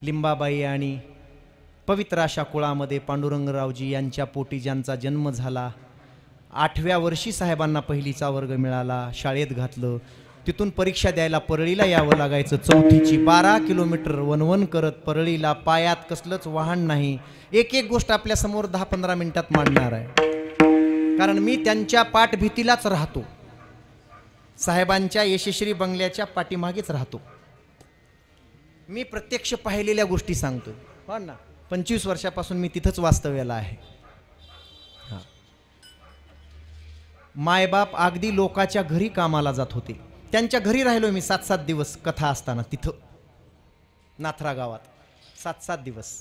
लिंबाबाई आणि पवित्र अशा कुळामध्ये पांडुरंगरावजी यांच्या पोटी ज्यांचा जन्म झाला, 8व्या वर्षी साहेबांना पहिलीचा वर्ग मिळाला, शाळेत घातलं, तिथून परीक्षा द्यायला परळीला यावं लागायचं। 4थीची 12 किलोमीटर वनवन करत परळीला, पायात कसलंच वाहन नाही। एक एक गोष्ट आपल्या समोर 10-15 मिनिटात मांडणार आहे, कारण मी त्यांच्या पाठभीतीलाच राहतो, साहेबांच्या यशस्वी बंगल्याच्या पाठीमागेच राहतो। मी प्रत्यक्ष पाहिलेल्या गोष्टी सांगतो, हो ना। 25 वर्षापासून मी तिथंच वास्तव्याला आहे। मायबाप अगदी लोकाच्या घरी कामाला जात होते, त्यांच्या घरी राहिलो मी 7-7 दिवस कथा असताना तिथं नाथरा गावात 7-7 दिवस।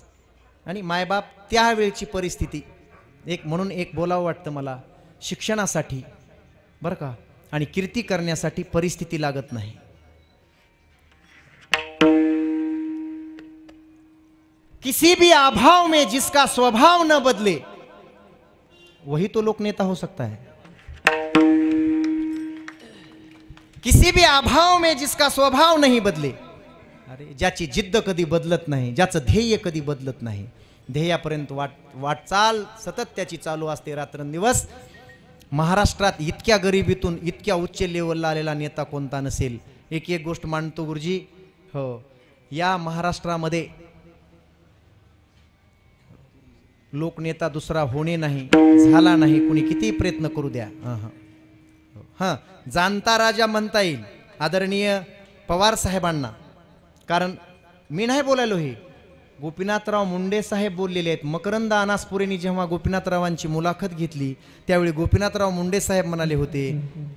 आणि मायबाप त्यावेळची परिस्थिती म्हणून एक बोलावं वाटतं मला, शिक्षणासाठी बरं का आणि कीर्ती करण्यासाठी परिस्थिती लागत नाही। किसी भी अभाव में जिसका स्वभाव न बदले वही तो लोक नेता हो सकता है। किसी भी अभाव में जिसका स्वभाव नहीं बदले, अरे ज्याची जिद्द कधी बदलत नाही, ज्याचं ध्येय कधी बदलत नाही, ध्येयापर्यंत वाटचाल सतत त्याची चालू असते रात्रंदिवस। महाराष्ट्रात इतक्या गरिबीतून इतक्या उच्च लेवलला आलेला नेता कोणता नसेल। एक एक गोष्ट मांडतो गुरुजी, हो, या महाराष्ट्रामध्ये लोकनेता दुसरा होणे नाही, झाला नाही, कुणी किती प्रयत्न करू द्या। हां, जाणता राजा म्हणता येईल आदरणीय पवार साहेबांना, कारण मी नाही बोलायलो, हे गोपीनाथराव मुंडे साहेब बोललेले आहेत। मकरंद अनासपुरेंनी जेव्हा गोपीनाथरावांची मुलाखत घेतली त्यावेळी गोपीनाथराव मुंडे साहेब म्हणाले होते,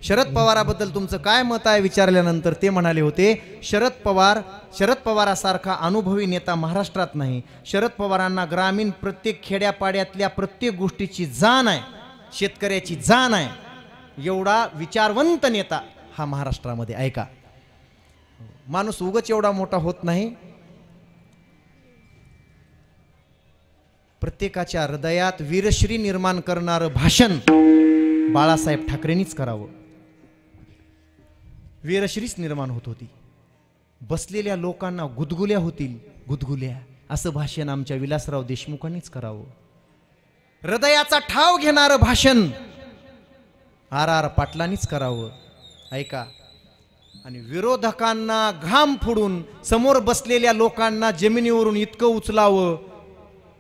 शरद पवाराबद्दल तुमचं काय मत आहे विचारल्यानंतर ते म्हणाले होते, शरद पवारासारखा अनुभवी नेता महाराष्ट्रात नाही। शरद पवारांना ग्रामीण प्रत्येक खेड्यापाड्यातल्या प्रत्येक गोष्टीची जाण आहे, शेतकऱ्याची जाण आहे, एवढा विचारवंत नेता हा महाराष्ट्रामध्ये। ऐका, माणूस उगाच एवढा मोठा होत नाही, प्रत्येकाच्या हृदयात वीरश्री निर्माण करणारं भाषण बाळासाहेब ठाकरेंनीच करावं। वीरश्रीच निर्माण होत होती, बसलेल्या लोकांना गुदगुल्या होतील, गुदगुल्या असं भाषण आमच्या विलासराव देशमुखांनीच करावं। हृदयाचा ठाव घेणारं भाषण आर पाटलांनीच करावं। ऐका, आणि विरोधकांना घाम फुडून समोर बसलेल्या लोकांना जमिनीवरून इतकं उचलावं,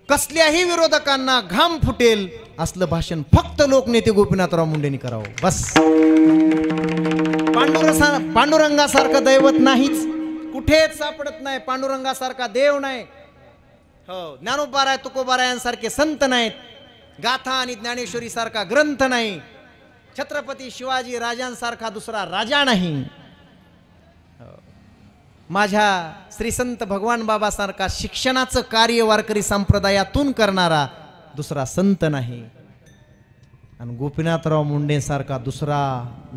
कसल्याही विरोधकांना घाम फुटेल असलं भाषण फक्त लोकनेते गोपीनाथराव मुंडेंनी करावं, बस। पांडुरंगासारखं दैवत नाहीच, कुठेच सापडत नाही, पांडुरंगासारखा देव नाही, हो, ज्ञानोबाराय तुकोबारायांसारखे संत नाहीत, गाथा आणि ज्ञानेश्वरी सारखा ग्रंथ नाही, छत्रपती शिवाजी राजांसारखा दुसरा राजा नाही, माझ्या श्री संत भगवान बाबासारखा शिक्षणाचं कार्य वारकरी संप्रदायातून करणारा दुसरा संत नाही, आणि गोपीनाथराव मुंडे सारखा दुसरा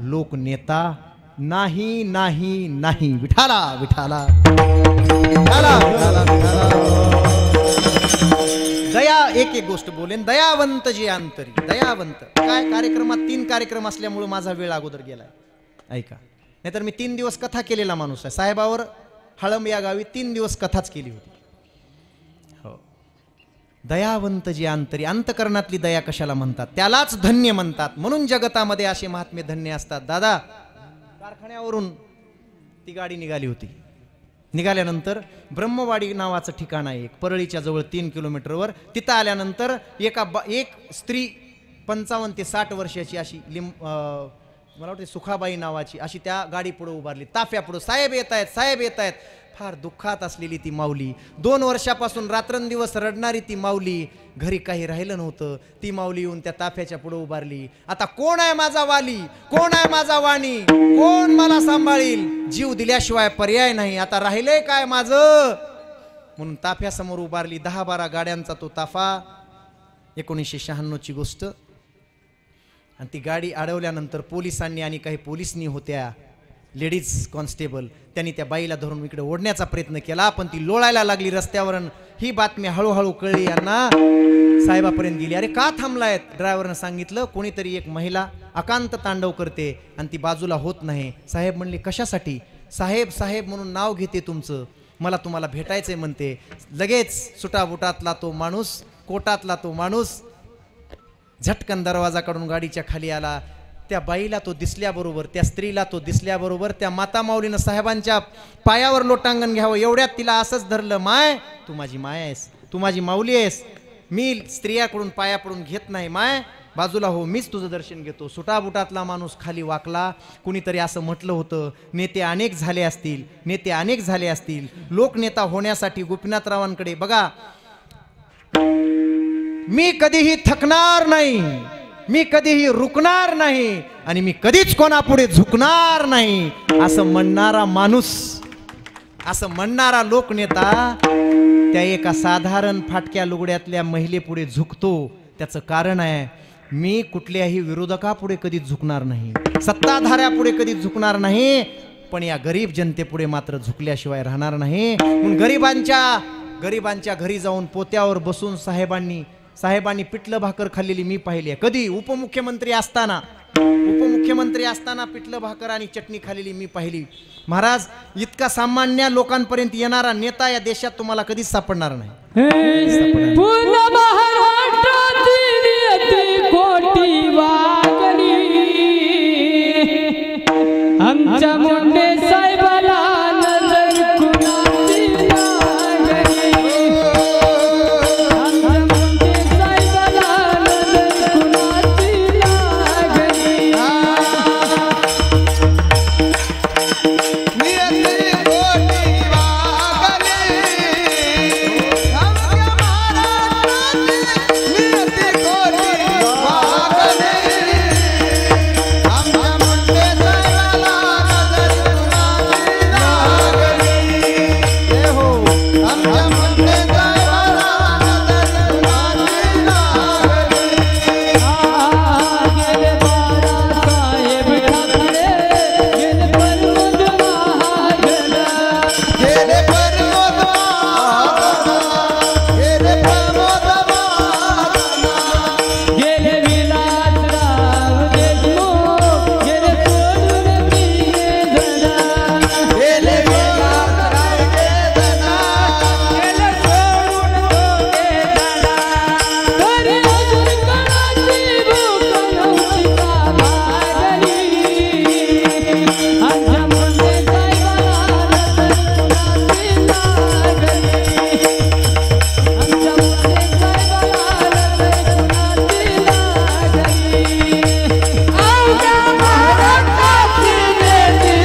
लोकनेता नाही नाही नाही। विठाला विठाला विठाला विठाला विठाला। दया, एक एक गोष्ट बोलेन, दयावंत जे अंतरी, दयावंत काय कार्यक्रमात 3 कार्यक्रम असल्यामुळे माझा वेळ अगोदर गेलाय। ऐका, नाहीतर मी 3 दिवस कथा केलेला माणूस आहे। साहेबावर हळंब या गावी 3 दिवस कथाच केली होती, हो। दयावंत जे अंतरी, अंतकरणातली दया कशाला म्हणतात, त्यालाच धन्य म्हणतात, म्हणून जगतामध्ये असे महात्मे धन्य असतात। दादा, कारखान्यावरून ती गाडी निघाली होती, निघाल्यानंतर ब्रह्मवाडी नावाचं ठिकाण आहे एक परळीच्या जवळ 3 किलोमीटरवर, तिथं आल्यानंतर एक स्त्री 55 ते 60 वर्षाची अशी मला वाटतं सुखाबाई नावाची अशी त्या गाडी पुढे उभारली, ताफ्या पुढे, साहेब येत आहेत, साहेब येत आहेत। फार दुःखात असलेली ती माऊली, 2 वर्षापासून रात्रंदिवस रडणारी ती माऊली, घरी काही राहिलं नव्हतं, ती माऊली येऊन त्या ताफ्याच्या पुढे उभारली। आता कोण आहे माझा वाली, कोण आहे माझा वाणी, कोण मला सांभाळील, जीव दिल्याशिवाय पर्याय नाही, आता राहिलंय काय माझं, म्हणून ताफ्यासमोर उभारली। 10-12 गाड्यांचा तो ताफा, 1996 ची गोष्ट। आणि ती गाडी अडवल्यानंतर पोलिसांनी आणि काही पोलिसनी होत्या, लेडीज कॉन्स्टेबल, त्यांनी त्या बाईला धरून इकडे ओढण्याचा प्रयत्न केला, पण ती लोळायला लागली रस्त्यावर। ही बातमी हळूहळू कळली यांना, साहेबापर्यंत गेली। अरे का थांबलायत, ड्रायव्हरनं सांगितलं, कोणीतरी एक महिला अकांत तांडव करते आणि ती बाजूला होत नाही। साहेब म्हणले कशासाठी, साहेब साहेब म्हणून नाव घेते तुमचं, मला तुम्हाला भेटायचंय म्हणते. लगेच सुटाबुटातला तो माणूस, कोटातला तो माणूस झटकन दरवाजा काढून गाडीच्या खाली आला. त्या बाईला तो दिसल्याबरोबर, त्या स्त्रीला तो दिसल्याबरोबर त्या माता माऊलीनं साहेबांच्या पायावर लोटांगण घ्यावं एवढ्यात तिला असंच धरलं. माय, तू माझी माय आहेस, तू माझी माऊली आहेस, मी स्त्रियाकडून पाया पडून घेत नाही. माय बाजूला हो, मीच तुझं दर्शन घेतो. सुटाबुटातला माणूस खाली वाकला. कुणीतरी असं म्हटलं होतं, नेते अनेक झाले असतील, नेते अनेक झाले असतील. लोकनेता होण्यासाठी गोपीनाथरावांकडे बघा, मी कधीही थकणार नाही, मी कधीही रुकणार नाही आणि मी कधीच कोणापुढे झुकणार नाही असं म्हणणारा माणूस, असं म्हणणारा लोकनेता त्या एका साधारण फाटक्या लुगड्यातल्या महिलेपुढे झुकतो. त्याचं कारण आहे, मी कुठल्याही विरोधकापुढे कधीच झुकणार नाही, सत्ताधाऱ्यापुढे कधीच झुकणार नाही, पण या गरीब जनतेपुढे मात्र झुकल्याशिवाय राहणार नाही. म्हणून गरिबांच्या घरी जाऊन पोत्यावर बसून साहेबांनी पिठलं भाकर खाल्लेली मी पाहिली आहे. कधी? उपमुख्यमंत्री असताना पिठलं भाकर आणि चटणी खाल्लेली मी पाहिली. महाराज, इतका सामान्य लोकांपर्यंत येणारा नेता या देशात तुम्हाला कधीच सापडणार नाही. आमच्या मुंडे साहेबाला नजर कुणाची लागली, आमच्या मुंडे साहेबाला नजर कुणाची लागली. नियती कोटी वागली, आमच्या महाराष्ट्राची नियती कोटी वागली, आमच्या मुंडे साहेबाला नजर कुणाची लागली. हे हो, आमच्या मुंडे साहेबाला नजर कुणाची लागली. गेले बाळासाहेब ठाकरे, गेले प्रमोद महाजन, गेले प्रमोद महाजन, गेले विलासराव देशमुख, गेले सोडून प्रियजना, गेले विलासराव देशना, गेले सोडून दोघेजना. तरी अजून कोणाची भूक नव्हती का भागली. आमच्या मुंडे साहेबाला नजर कुणाची लागली, आमच्या मुंडे साहेबाला नजर कुणाची लागली. अवघ्या महाराष्ट्राची नेती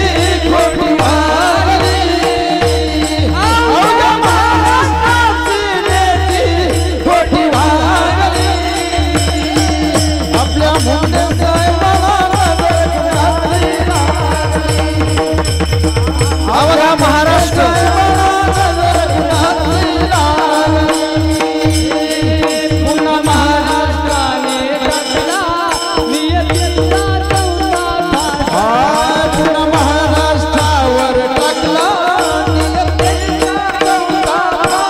खोटी वागली, अवघ्या महाराष्ट्राची नेती खोटी वागली. आपल्या मुंडे साहेबाला नजर कुणाची लागली, अवघ्या महाराष्ट्राला नजर कुणाची लागली. पुन्हा महाराष्ट्राने टाकला नियतीचा चौथा फासा. पुन्हा महाराष्ट्रावर टाकला नियतीचा चौथा फासा.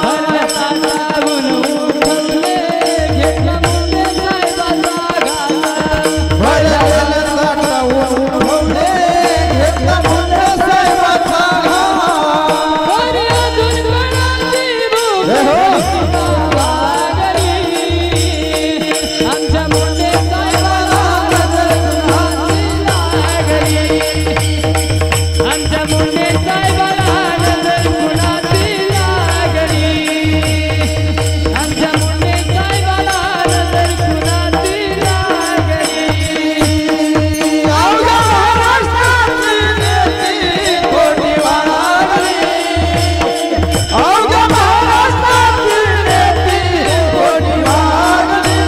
भरल्या ताटावून उठवले, घेतला मुंडे साहेबाचा घासा. भरलेल्या ताटावर उठवले, घेतला मुंडे साहेबाचा घास. तरी अजून कोणाची भूक नव्हती का भागली. आमच्या मुंडे साहेबाला नजर कुणाची लागली, आमच्या मुंडे साहेबाला नजर कुणाची लागली, आमच्या मुंडे साहेबाला नजर कुणाची लागली. अवघ्या महाराष्ट्राची नेती खोटी वागली, अवघ्या महाराष्ट्राची नेती खोटी वागली.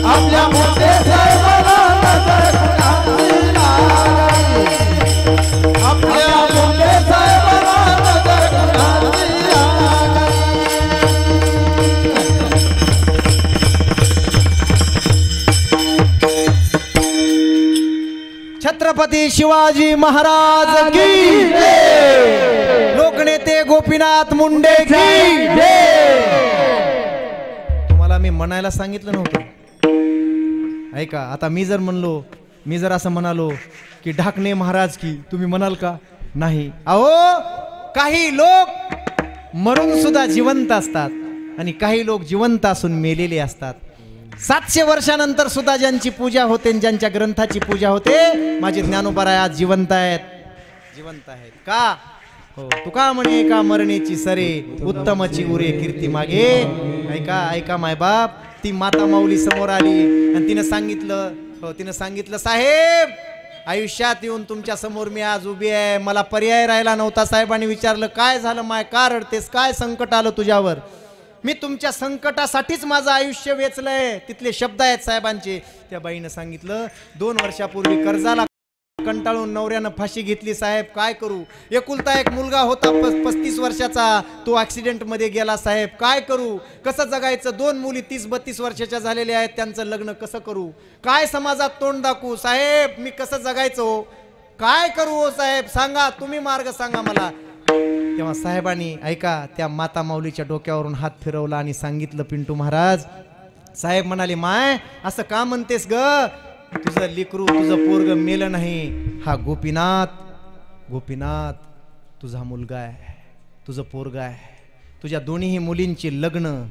आपल्या मुंडे साहेबाला नजर कुणाची लागली, आपल्या मुंडे साहेबाला नजर कुणाची लागली. छत्रपती शिवाजी महाराज की जय. लोकनेते गोपीनाथ मुंडे की जय. तुम्हाला मी म्हणायला सांगितलं नव्हतं. ऐका, आता मी जर असं म्हणालो की ढाकणे महाराज की, तुम्ही म्हणाल का? नाही. अहो काही लोक मरून सुद्धा जिवंत असतात आणि काही लोक जिवंत असून मेलेले असतात. 700 वर्षानंतर सुद्धा ज्यांची पूजा होते, ज्यांच्या ग्रंथाची पूजा होते, माझे ज्ञानोबा आज जिवंत आहेत. जिवंत आहेत का? हो. तुका म्हणे का मरणेची सरे, उत्तमची उरे कीर्ती मागे. ऐका ऐका मायबाप, ती माता माऊली समोर आली आणि तिनं सांगितलं, हो तिनं सांगितलं, साहेब आयुष्यात येऊन तुमच्या समोर मी आज उभी आहे, मला पर्याय राहिला नव्हता. साहेबांनी विचारलं काय झालं माय, का रडतेस, काय संकट आलं तुझ्यावर? मी तुमच्या संकटासाठीच माझं आयुष्य वेचलंय. तिथले शब्द आहेत साहेबांचे. त्या बाईनं सांगितलं 2 वर्षापूर्वी कर्जाला कंटाळून नवऱ्यानं फाशी घेतली साहेब, काय करू? एकुलता एक मुलगा होता 35 वर्षाचा, तो ऍक्सिडेंट मध्ये गेला साहेब, काय करू? कसं जगायचं? 2 मुली 30-32 वर्षाच्या झालेल्या आहेत, त्यांचं लग्न कसं करू? काय समाजात तोंड दाखवू साहेब? मी कसं जगायचं हो? काय करू हो साहेब? सांगा तुम्ही, मार्ग सांगा मला. तेव्हा साहेबांनी ऐका त्या माता माऊलीच्या डोक्यावरून हात फिरवला आणि सांगितलं, पिंटू महाराज. साहेब म्हणाले, माय असं का म्हणतेस ग? तुझं लेकरू, तुझं पोरग मेलं नाही. हा गोपीनाथ, गोपीनाथ तुझा मुलगा आहे, तुझं पोरग आहे. तुझ्या दोन्ही मुलींची लग्न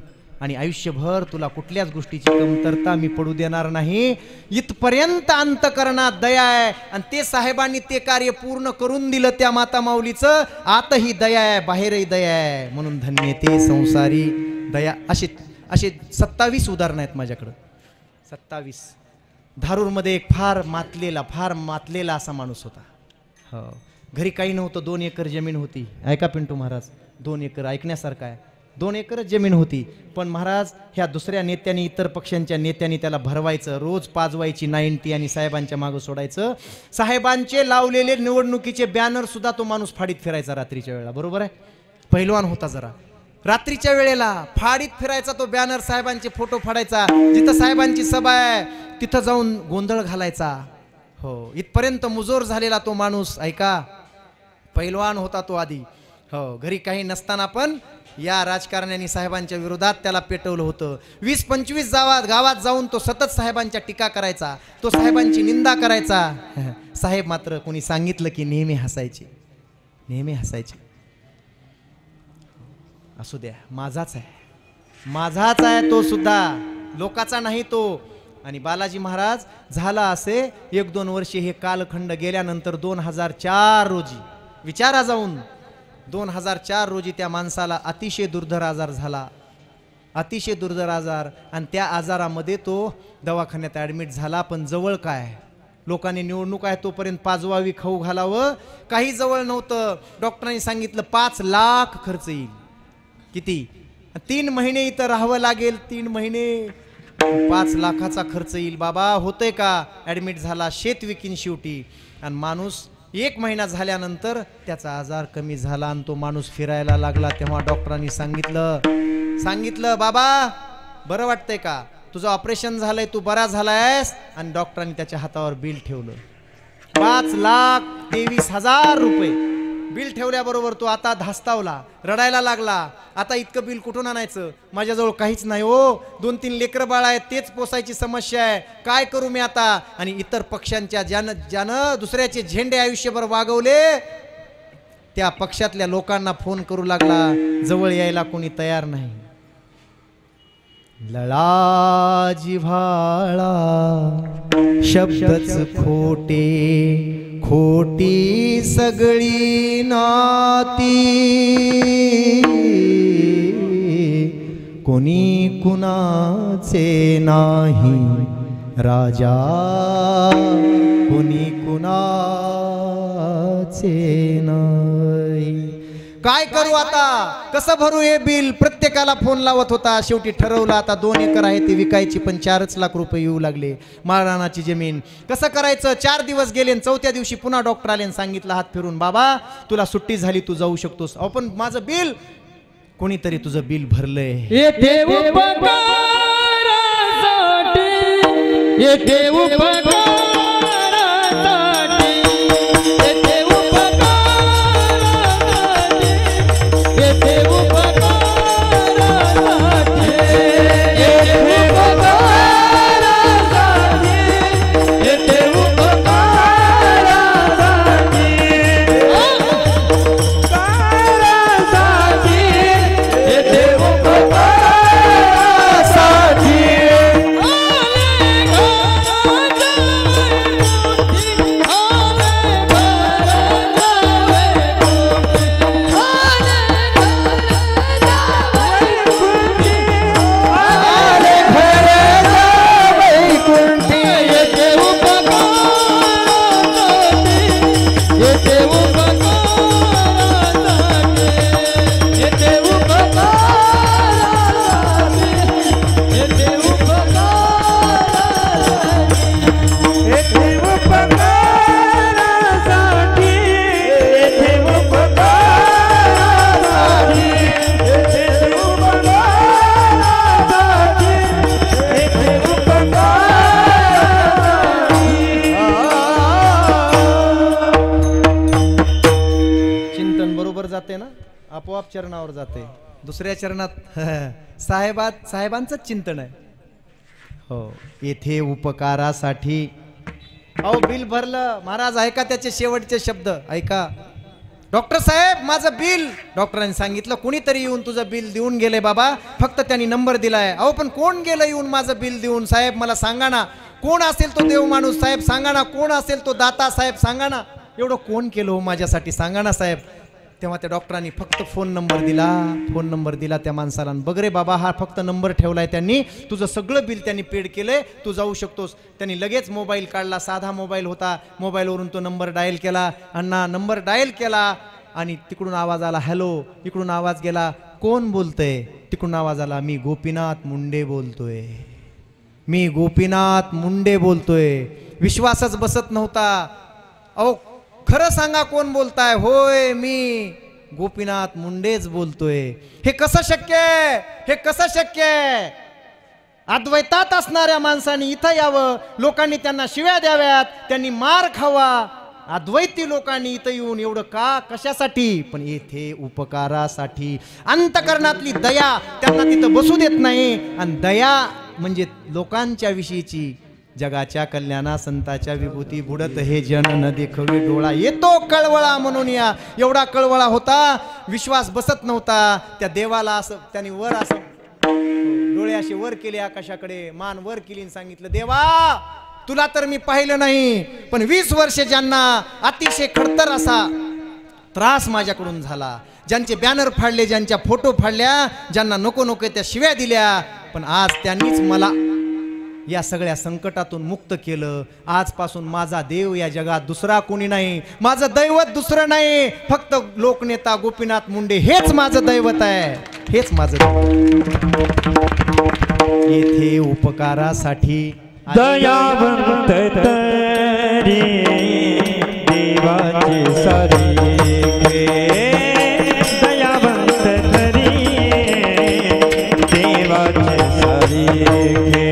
आणि आयुष्यभर तुला कुठल्याच गोष्टीची कमतरता मी पडू देणार नाही. इथपर्यंत अंतकरणात दया आहे आणि ते साहेबांनी ते कार्य पूर्ण करून दिलं त्या माता माऊलीचं. आतही दया आहे, बाहेरही दया आहे, म्हणून धन्य ते संसारी दया. असे 27 उदाहरणं आहेत माझ्याकडं. 27. धारूरमध्ये एक फार मातलेला असा माणूस होता. हो, घरी काही नव्हतं, 2 एकर जमीन होती. ऐका पिंटू महाराज, 2 एकर ऐकण्यासारखं आहे. 2 एकर जमीन होती, पण महाराज ह्या दुसऱ्या नेत्यांनी, इतर पक्षांच्या नेत्यांनी त्याला भरवायचं, रोज पाजवायची 90 आणि साहेबांच्या मागं सोडायचं. साहेबांचे लावलेले निवडणुकीचे बॅनर सुद्धा तो माणूस फाडीत फिरायचा रात्रीच्या वेळेला. बरोबर आहे, पहिलवान होता जरा. रात्रीच्या वेळेला फाडीत फिरायचा तो बॅनर, साहेबांचे फोटो फाडायचा. जिथं साहेबांची सभा आहे तिथं जाऊन गोंधळ घालायचा. हो, इथपर्यंत मुजोर झालेला तो माणूस. ऐका, पहिलवान होता तो आधी. हो, घरी काही नसताना पण या राजकारण्यांनी साहेबांच्या विरोधात त्याला पेटवलं होतं. 20-25 गावात जाऊन तो सतत साहेबांच्या टीका करायचा, तो साहेबांची निंदा करायचा. साहेब मात्र कोणी सांगितलं की नेहमी हसायचे, नेहमी हसायचे. असू द्या, माझाच आहे तो सुद्धा, लोकाचा नाही तो. आणि बालाजी महाराज झाला असे 1-2 वर्षे हे कालखंड गेल्यानंतर 2004 रोजी विचारा जाऊन, 2004 रोजी त्या माणसाला अतिशय दुर्धर आजार झाला, अतिशय दुर्धर आजार. आणि त्या आजारामध्ये तो दवाखान्यात ॲडमिट झाला. पण जवळ काय, लोकांनी निवडणूक आहे तोपर्यंत पाजवावी, खाऊ घालावं, काही जवळ नव्हतं. डॉक्टरांनी सांगितलं 5 लाख खर्च येईल. किती? 3 महिने इथं राहावं लागेल, 3 महिने, 5 लाखाचा खर्च येईल. बाबा होतंय का? ॲडमिट झाला, शेत विकीन शेवटी. आणि माणूस 1 महिना झाल्यानंतर त्याचा आजार कमी झाला आणि तो माणूस फिरायला लागला. तेव्हा डॉक्टरांनी सांगितलं बाबा बरं वाटतंय का? तुझं ऑपरेशन झालंय, तू बरा झालायस. आणि डॉक्टरांनी त्याच्या हातावर बिल ठेवलं, 5,23,000 रुपये बिल ठेवल्याबरोबर तो आता धास्तावला, रडायला लागला. आता इतकं बिल कुठून आणायचं? माझ्याजवळ काहीच नाही हो, 2-3 लेकरं बाळ आहेत, तेच पोसायची समस्या आहे, काय करू मी आता? आणि इतर पक्षांच्या ज्यानं दुसऱ्याचे झेंडे आयुष्यभर वागवले त्या पक्षातल्या लोकांना फोन करू लागला, जवळ यायला कोणी तयार नाही. लळा जिव्हाळा शब्दच खोटे, खोटी सगळी नाती, कोणी कुणाचे नाही राजा, कोणी कुणाचे नाही. काय करू आता? कसं भरू हे बिल? प्रत्येकाला फोन लावत होता. शेवटी ठरवलं आता 2 एकर आहे ती विकायची, पण 4 लाख रुपये येऊ लागले, माळरानाची जमीन. कसं करायचं? 4 दिवस गेले. 4थ्या दिवशी पुन्हा डॉक्टर आले, सांगितलं हात फिरून, बाबा तुला सुट्टी झाली, तू जाऊ शकतोस. अहो पण माझं बिल, कोणीतरी तुझं बिल भरलंय. येथे उपकारासाठी, येथे उपकारासाठी, येथे उपकारासाठी, येथे उपकारासाठी, येथे उपकारासाठी, येथे उपकारासाठी. चरणावर जाते, दुसऱ्या चरणात साहेबांचंच चिंतन आहे. हो, येथे उपकारासाठी. अहो बिल भरलं महाराज, ऐका त्याचे शेवटचे शब्द ऐका. डॉक्टर साहेब माझं बिल. डॉक्टरांनी सांगितलं कोणीतरी येऊन तुझं बिल देऊन गेले बाबा, फक्त त्यांनी नंबर दिलाय. अहो पण कोण गेलं येऊन माझं बिल देऊन? साहेब मला सांगा ना, कोण असेल तो देव माणूस साहेब, सांगा ना, कोण असेल तो दाता साहेब, सांगा ना, एवढं कोण केलं हो माझ्यासाठी, सांगा ना साहेब. तेव्हा त्या डॉक्टरांनी फक्त फोन नंबर दिला त्या माणसाला. बघ रे बाबा, हा फक्त नंबर ठेवलाय त्यांनी, तुझं सगळं बिल त्यांनी पेड केलंय, तू जाऊ शकतोस. त्यांनी लगेच मोबाईल काढला, साधा मोबाईल होता, मोबाईलवरून तो नंबर डायल केला. अण्णा नंबर डायल केला आणि तिकडून आवाज आला हॅलो. इकडून आवाज गेला कोण बोलतंय? तिकडून आवाज आला मी गोपीनाथ मुंडे बोलतोय, मी गोपीनाथ मुंडे बोलतोय. विश्वासच बसत नव्हता. अहो खरं सांगा कोण बोलताय? होय मी गोपीनाथ मुंडेच बोलतोय. हे कसं शक्य आहे? हे कसं शक्य आहे? अद्वैतात असणाऱ्या माणसाने इथं यावं, लोकांनी त्यांना शिव्या द्याव्यात, त्यांनी मार खावा. अद्वैती लोकांनी इथं येऊन एवढं का, कशासाठी? पण येथे उपकारासाठी. अंतकरणातली दया त्यांना तिथं बसू देत नाही. आणि दया म्हणजे लोकांच्या विषयीची, जगाच्या कल्याणा संताच्या विभूती बुडत हे जन न देखवे डोळा, येतो कळवळा म्हणून या. एवढा कळवळा होता, विश्वास बसत नव्हता. त्या देवाला असं त्यांनी वर असं डोळे असे वर केले आकाशाकडे, मान वर केली आणि सांगितलं देवा तुला तर मी पाहिलं नाही, पण 20 वर्ष ज्यांना अतिशय खडतर असा त्रास माझ्याकडून झाला, ज्यांचे बॅनर फाडले, ज्यांच्या फोटो फाडल्या, ज्यांना नको नको त्या शिव्या दिल्या, पण आज त्यांनीच मला या सगळ्या संकटातून मुक्त केलं. आजपासून माझा देव या जगात दुसरा कोणी नाही, माझं दैवत दुसरं नाही, फक्त लोकनेता गोपीनाथ मुंडे हेच माझं दैवत आहे, हेच माझं येथे उपकारासाठी. दयावंत तरी देवाची सारी घे, दयावंत तरी देवाची सारी घे,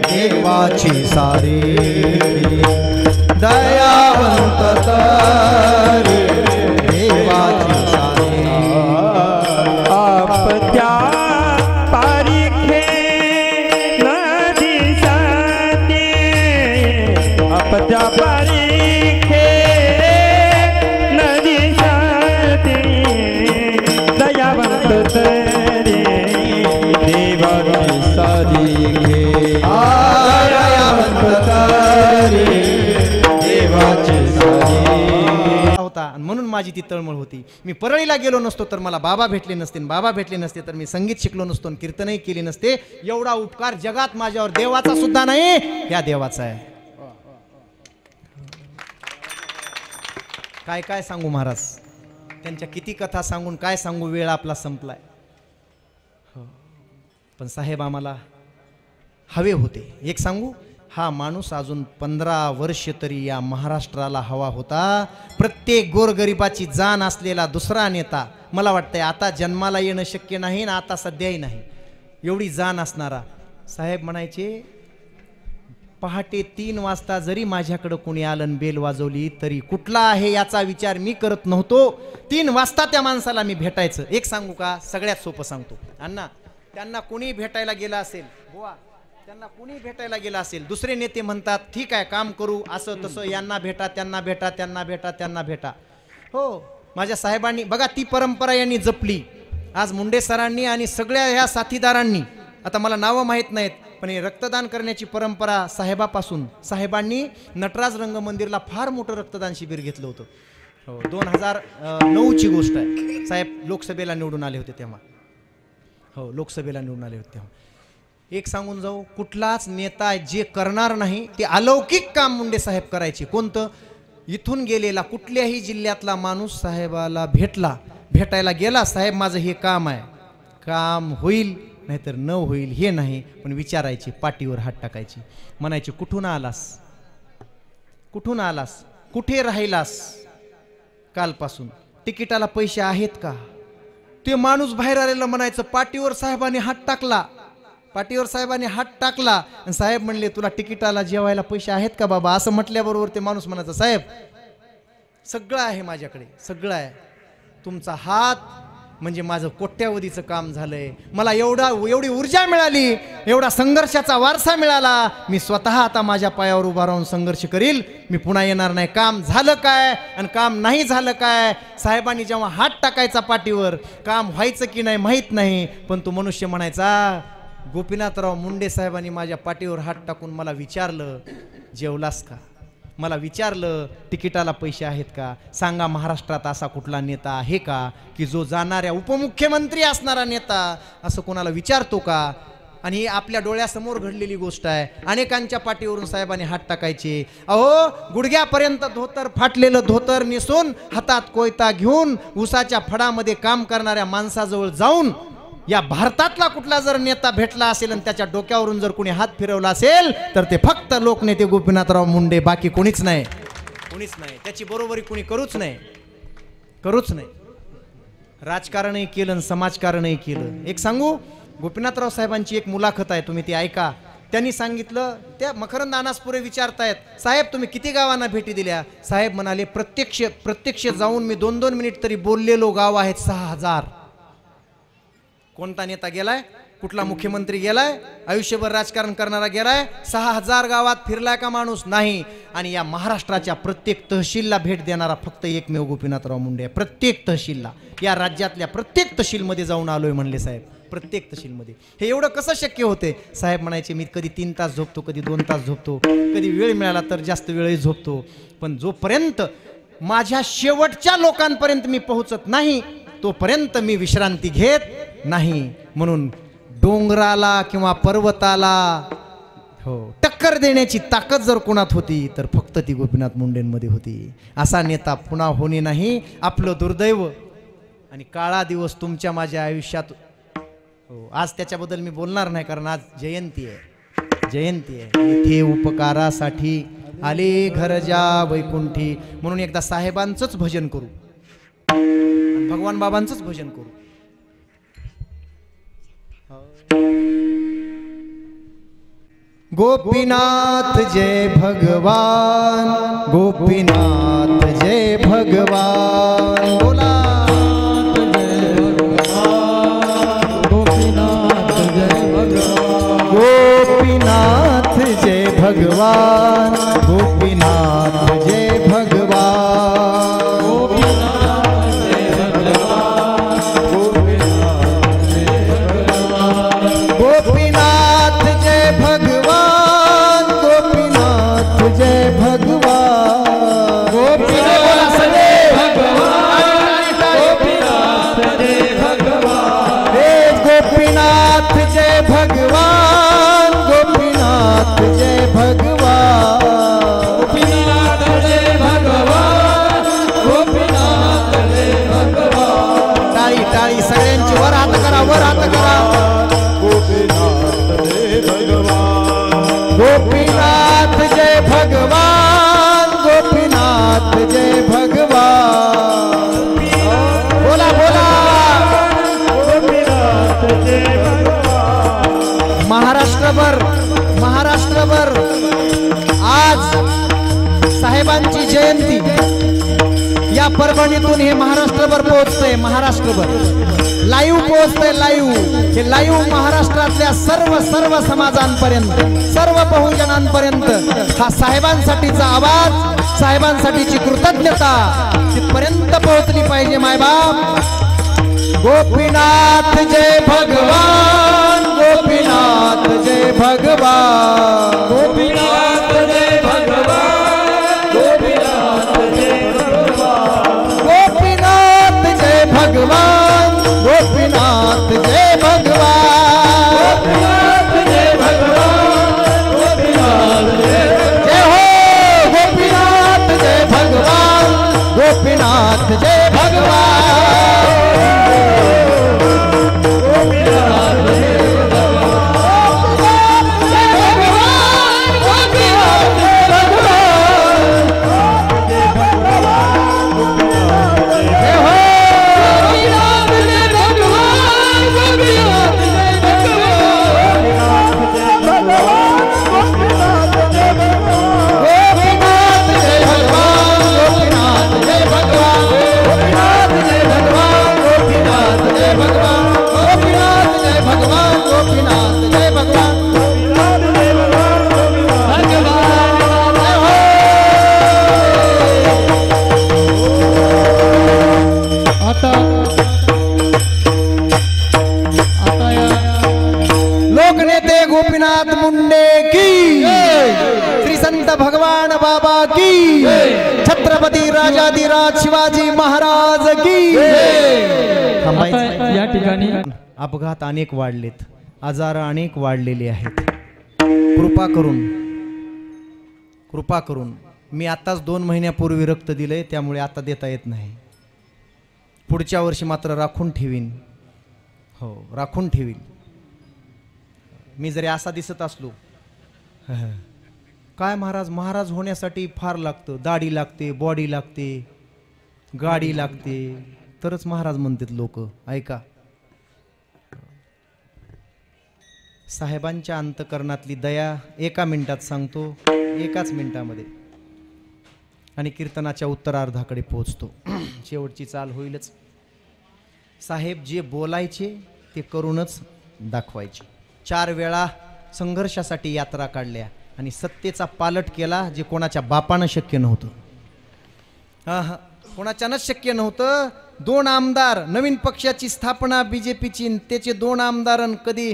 देवाची सारी दयावंत तरी देवाची सारी. आपत्या पारिखे न दिसते, आपत्या पारिखे न दिसते, दयावंत तरी देवाची सारी घे, होता. म्हणून माझी ती तळमळ होती. मी परळीला गेलो नसतो तर मला बाबा भेटले नसते, बाबा भेटले नसते तर मी संगीत शिकलो नसतो, कीर्तनही केली नसते. एवढा उपकार जगात माझ्यावर देवाचा सुद्धा नाही, ह्या देवाचा आहे. काय काय सांगू महाराज, त्यांच्या किती कथा सांगून काय सांगू, वेळ आपला संपलाय. पण साहेब आम्हाला हवे होते. एक सांगू, हा माणूस अजून 15 वर्ष तरी या महाराष्ट्राला हवा होता. प्रत्येक गोरगरिबाची जाण असलेला दुसरा नेता. मला वाटतंय आता जन्माला येणं शक्य नाही ना आता सध्याही नाही, एवढी जाण असणारा साहेब म्हणायचे. पहाटे 3 वाजता जरी माझ्याकडं कोणी आलं बेल वाजवली तरी कुठला आहे याचा विचार मी करत नव्हतो. 3 वाजता त्या माणसाला मी भेटायचं. एक सांगू का, सगळ्यात सोपं सांगतो अण्णा. त्यांना कोणी भेटायला गेला असेल, बुवा त्यांना कुणी भेटायला गेला असेल, दुसरे नेते म्हणतात ठीक आहे काम करू असं तसं, यांना भेटा त्यांना भेटा त्यांना भेटा त्यांना भेटा. हो माझ्या साहेबांनी बघा ती परंपरा यांनी जपली. आज मुंडे सरांनी आणि सगळ्या ह्या साथीदारांनी, आता मला नावं माहीत नाहीत, पण हे रक्तदान करण्याची परंपरा साहेबापासून, साहेबांनी नटराज रंग मंदिरला फार मोठं रक्तदान शिबिर घेतलं होतं. हो 2009ची गोष्ट आहे. साहेब लोकसभेला निवडून आले होते तेव्हा. हो लोकसभेला निवडून आले होते तेव्हा. एक सांगून जाऊ, कुठलाच नेता जे करणार नाही ते अलौकिक काम मुंडे साहेब करायचे. कोणतं? इथून गेलेला कुठल्याही जिल्ह्यातला माणूस साहेबाला भेटायला गेला, साहेब माझं हे काम आहे, काम होईल नाहीतर न होईल हे नाही, पण विचारायची, पाठीवर हात टाकायची, म्हणायची कुठून आलास, कुठून आलास, कुठे राहिलास कालपासून, तिकिटाला पैसे आहेत का? ते माणूस बाहेर आलेला म्हणायचं पाठीवर साहेबांनी हात टाकला, पाठीवर साहेबांनी हात टाकला आणि साहेब म्हणले तुला तिकिटाला जेवायला पैसे आहेत का बाबा, असं म्हटल्याबरोबर ते माणूस म्हणायचं सगळं आहे माझ्याकडे, सगळं आहे. तुमचा हात म्हणजे माझं कोट्यावधीचं काम झालंय. मला एवढी ऊर्जा मिळाली, एवढा संघर्षाचा वारसा मिळाला. मी स्वतः आता माझ्या पायावर उभा राहून संघर्ष करील. मी पुन्हा येणार नाही. काम झालं काय आणि काम नाही झालं काय, साहेबांनी जेव्हा हात टाकायचा पाठीवर, काम व्हायचं की नाही माहीत नाही, पण तो मनुष्य म्हणायचा, गोपीनाथराव मुंडे साहेबांनी माझ्या पाठीवर हात टाकून मला विचारलं, जेवलास का? मला विचारलं, तिकिटाला पैसे आहेत का? सांगा, महाराष्ट्रात असा कुठला नेता आहे का की जो जाणाऱ्या उपमुख्यमंत्री असणारा नेता असं कोणाला विचारतो का? आणि ही आपल्या डोळ्यासमोर घडलेली गोष्ट आहे. अनेकांच्या पाठीवरून साहेबांनी हात टाकायचे. अहो, गुडघ्यापर्यंत धोतर, फाटलेलं धोतर नेसून, हातात कोयता घेऊन, उसाच्या फडामध्ये काम करणाऱ्या माणसाजवळ जाऊन, या भारतातला कुठला जर नेता भेटला असेल आणि त्याच्या डोक्यावरून जर कोणी हात फिरवला असेल तर ते फक्त लोकनेते गोपीनाथराव मुंडे, बाकी कोणीच नाही, कोणीच नाही. त्याची बरोबरी कोणी करूच नाही, करूच नाही. राजकारणही केलं आणि समाजकारणही केलं. एक सांगू, गोपीनाथराव साहेबांची एक मुलाखत आहे, तुम्ही ती ऐका. त्यांनी सांगितलं, त्या मकरंद अनासपुरे विचारतायत, साहेब तुम्ही किती गावांना भेटी दिल्या? साहेब म्हणाले, प्रत्यक्ष जाऊन मी 2-2 मिनिट तरी बोललेलो गाव आहेत 6000. कोणता नेता गेलाय, कुठला मुख्यमंत्री गेलाय, आयुष्यभर राजकारण करणारा गेलाय, 6000 गावात फिरलाय का माणूस? नाही. आणि या महाराष्ट्राच्या प्रत्येक तहसीलला भेट देणारा फक्त एकमेव गोपीनाथराव मुंडे आहे. प्रत्येक तहसीलला, या राज्यातल्या प्रत्येक तहसीलमध्ये जाऊन आलोय म्हणले साहेब, प्रत्येक तहसीलमध्ये. हे एवढं कसं शक्य होते? साहेब म्हणायचे, मी कधी 3 तास झोपतो, कधी 2 तास झोपतो, कधी वेळ मिळाला तर जास्त वेळही झोपतो, पण जोपर्यंत माझ्या शेवटच्या लोकांपर्यंत मी पोहोचत नाही तोपर्यंत मी विश्रांती घेत नाही. म्हणून डोंगराला किंवा पर्वताला टक्कर देण्याची ताकद जर कोणात होती तर फक्त ती गोपीनाथ मुंडेंमध्ये होती. असा नेता पुन्हा होणे नाही, आपलं दुर्दैव. आणि काळा दिवस तुमच्या माझ्या आयुष्यात, आज त्याच्याबद्दल मी बोलणार नाही, कारण आज जयंती आहे, जयंती आहे. इथे उपकारासाठी आले घर जा वैकुंठी. म्हणून एकदा साहेबांचंच भजन करू, भगवान बाबांचंच भजन करू. गोपीनाथ जय भगवान, गोपीनाथ जय भगवान. बोला गोपीनाथ जय भगवान, गोपीनाथ जय भगवान, गोपीनाथ जय भगवान, गोपीनाथ जय भगवान, गोपीनाथ जय भगवान, गोपीनाथ जय भगवान, गोपीनाथ जय भगवान, गोपीनाथ जय भगवान, हे गोपीनाथ जय भगवान, गोपीनाथ जय भगवान, गोपीनाथ जय भगवान, गोपीनाथ जय भगवान. टाळी टाळी सगळ्यांची, वर हात करा, वर हात करा. गोपीनाथ जय भगवान, गोपीनाथ जय भगवान, गोपीनाथ जय भगवान. बोला बोला. गोपीनाथ जय भगवान. महाराष्ट्रभर आज साहेबांची जयंती, या परभणीतून हे महाराष्ट्रभर पोहोचतंय, महाराष्ट्रभर लाईव्ह पोहोचतंय, लाईव्ह. हे लाईव्ह महाराष्ट्रातल्या सर्व समाजांपर्यंत, सर्व बहुजनांपर्यंत हा साहेबांसाठीचा आवाज, साहेबांसाठीची कृतज्ञता तिथपर्यंत पोहोचली पाहिजे मायबाप. गोपीनाथ जय भगवान, गोपीनाथ जय भगवान, गोपीनाथ जय भगवान, गोपीनाथ जय भगवान, गोपीनाथ जय भगवान, गोपीनाथ जय भगवान, गोपीनाथ जय भगवान, गोपीनाथ जय जय हो गोपीनाथ जय भगवान, गोपीनाथ जय भगवान. गोपीनाथ जय भगवान, गोपीनाथ जय राजाधिराज शिवाजी महाराज की थांबायचं. आता या ठिकाणी अपघात अनेक वाढलेत, आजार अनेक वाढलेले आहेत. कृपा करून मी आताच 2 महिन्यापूर्वी रक्त दिलंय, त्यामुळे आता देता येत नाही. पुढच्या वर्षी मात्र राखून ठेवीन. हो, राखून ठेवीन. मी जरी असा दिसत असलो, काय महाराज होण्यासाठी फार लागतं. दाढी लागते, बॉडी लागते, गाडी लागते, तरच महाराज म्हणतात लोक. ऐका, साहेबांच्या अंतकरणातली दया एका मिनिटात सांगतो, एकाच मिनिटामध्ये, आणि कीर्तनाच्या उत्तरार्धाकडे पोहोचतो. शेवटची चाल होईलच. साहेब जे बोलायचे ते करूनच दाखवायचे. 4 वेळा संघर्षासाठी यात्रा काढल्या आणि सत्तेचा पालट केला, जे कोणाच्या बापानं शक्य नव्हतं. कोणाच्यानंच शक्य नव्हतं. 2 आमदार, नवीन पक्षाची स्थापना बीजेपीची, त्याचे 2 आमदारांनी कधी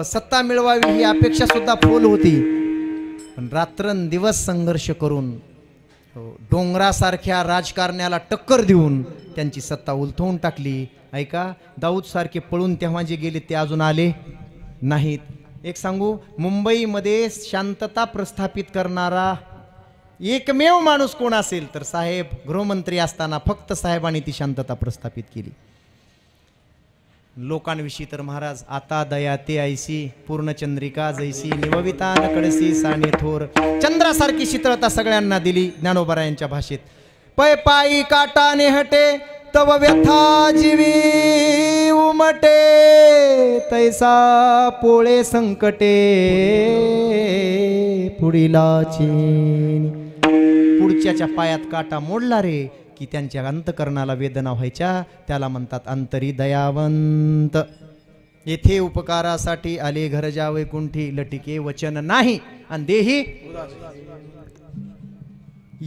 सत्ता मिळवावी ही अपेक्षा सुद्धा फोल होती. पण रात्रंदिवस संघर्ष करून डोंगरासारख्या राजकारण्याला टक्कर देऊन त्यांची सत्ता उलथवून टाकली. ऐका, दाऊद सारखे पळून तेव्हा जे गेले ते अजून आले नाहीत. एक सांगू, मुंबईमध्ये शांतता प्रस्थापित करणारा एकमेव माणूस कोण असेल तर साहेब गृहमंत्री असताना फक्त साहेबांनी ती शांतता प्रस्थापित केली. लोकांविषयी तर महाराज, आता दया ते ऐसी पूर्णचंद्रिका जैसी निवविता न कडसी साने थोर, चंद्रासारखी शीतळता सगळ्यांना दिली. ज्ञानोबरायांच्या भाषेत, पै पायी काटाने हटे तव व्यथा जीवी उमटे, तैसा पोळे संकटे पुढीलाची. पुढच्याच्या पायात काटा मोडला रे की त्यांच्या अंतकरणाला वेदना व्हायच्या, त्याला म्हणतात अंतरी दयावंत. येथे उपकारासाठी आले घर जावे कुंठी, लटिके वचन नाही आणि देही.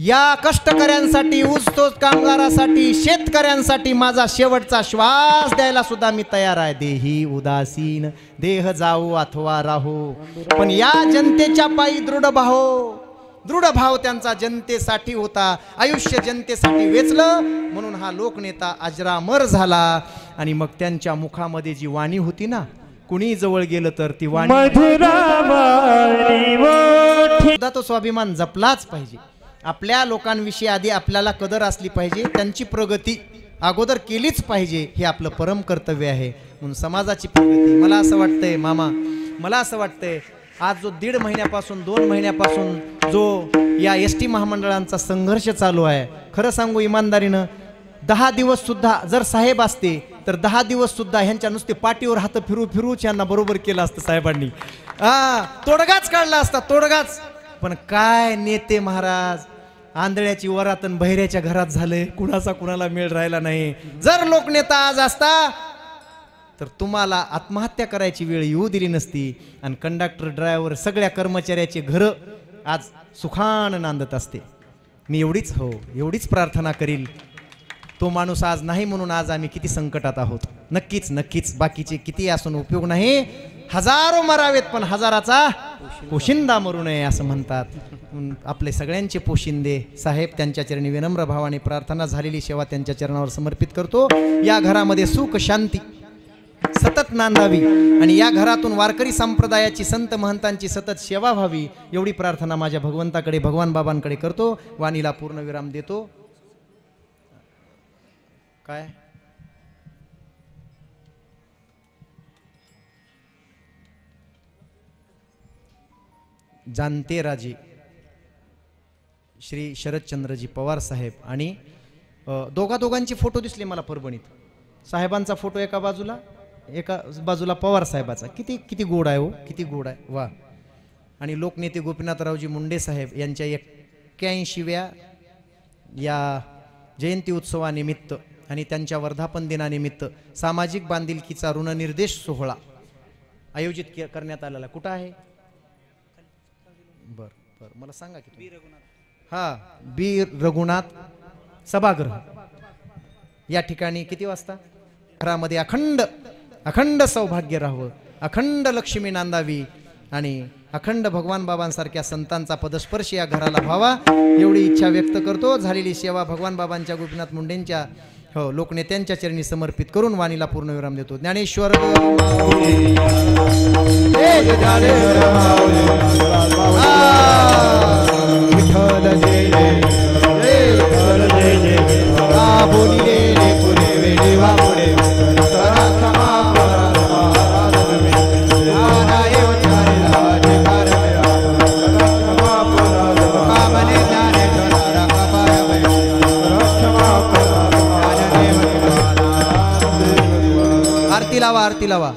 या कष्टकऱ्यांसाठी, ऊसतोड कामगारासाठी, शेतकऱ्यांसाठी माझा शेवटचा श्वास द्यायला सुद्धा मी तयार आहे. देही उदासीन, देह जाऊ अथवा राहू, पण या जनतेच्या पायी दृढ भाव त्यांचा जनतेसाठी होता. आयुष्य जनतेसाठी वेचलं, म्हणून हा लोकनेता अजरामर झाला. आणि मग त्यांच्या मुखामध्ये जी वाणी होती ना, कुणी जवळ गेलं तर ती वाणी, तो स्वाभिमान जपलाच पाहिजे. आपल्या लोकांविषयी आधी आपल्याला कदर असली पाहिजे, त्यांची प्रगती अगोदर केलीच पाहिजे, हे आपलं परम कर्तव्य आहे. म्हणून समाजाची प्रगती, मला असं वाटतंय मामा, मला असं वाटतंय आज जो 1.5 महिन्यापासून 2 महिन्यापासून जो या एसटी महामंडळांचा संघर्ष चालू आहे, खरं सांगू इमानदारीनं, 10 दिवस सुद्धा जर साहेब असते तर 10 दिवस सुद्धा ह्यांच्या नुसते पाठीवर हात फिरूच यांना बरोबर केलं असतं साहेबांनी. तोडगाच काढला असता, तोडगाच. पण काय नेते महाराज, आंधळ्याची वरातन बहिऱ्याच्या घरात झाले, कुणाचा कुणाला मेळ राहिला नाही. जर लोकनेता आज असता तर तुम्हाला आत्महत्या करायची वेळ येऊ दिली नसती. आणि कंडक्टर, ड्रायव्हर, सगळ्या कर्मचाऱ्याचे घरं आज सुखान नांदत असते. मी एवढीच प्रार्थना करील. तो माणूस आज नाही म्हणून आज आम्ही किती संकटात आहोत. नक्कीच बाकीचे किती असून उपयोग नाही. हजारो मरावेत पण हजाराचा पोशिंदा मरू नये असं म्हणतात. आपले सगळ्यांचे पोशिंदे साहेब, त्यांच्या चरणी विनम्र भावाने प्रार्थना, झालेली सेवा त्यांच्या चरणावर समर्पित करतो. या घरामध्ये सुख शांती सतत नांदावी आणि या घरातून वारकरी संप्रदायाची, संत महंतांची सतत सेवा व्हावी, एवढी प्रार्थना माझ्या भगवंताकडे, भगवान बाबांकडे करतो. वाणीला पूर्णविराम देतो. काय जानते राजे श्री शरदचंद्रजी पवार साहेब आणि दोघांचे फोटो दिसले मला परभणीत. साहेबांचा फोटो एका बाजूला पवार साहेबाचा. किती गोड आहे हो, किती गोड आहे, वा. आणि लोकनेते गोपीनाथरावजी मुंडे साहेब यांच्या 81व्या या जयंती उत्सवानिमित्त आणि त्यांच्या वर्धापन दिनानिमित्त सामाजिक बांधिलकीचा ऋणनिर्देश सोहळा आयोजित करण्यात आलेला. कुठं आहे? बर मला सांगा की. बी रघुनाथ सभागृह या ठिकाणी किती वाजता? घरामध्ये अखंड सौभाग्य राहावं, अखंड लक्ष्मी नांदावी आणि अखंड भगवान बाबांसारख्या संतांचा पदस्पर्श या घराला व्हावा एवढी इच्छा व्यक्त करतो. झालेली सेवा भगवान बाबांच्या गोपीनाथ मुंडेंच्या हो लोकनेत्यांच्या चरणी समर्पित करून वाणीला पूर्णविराम देतो. ज्ञानेश्वर आरती लावा.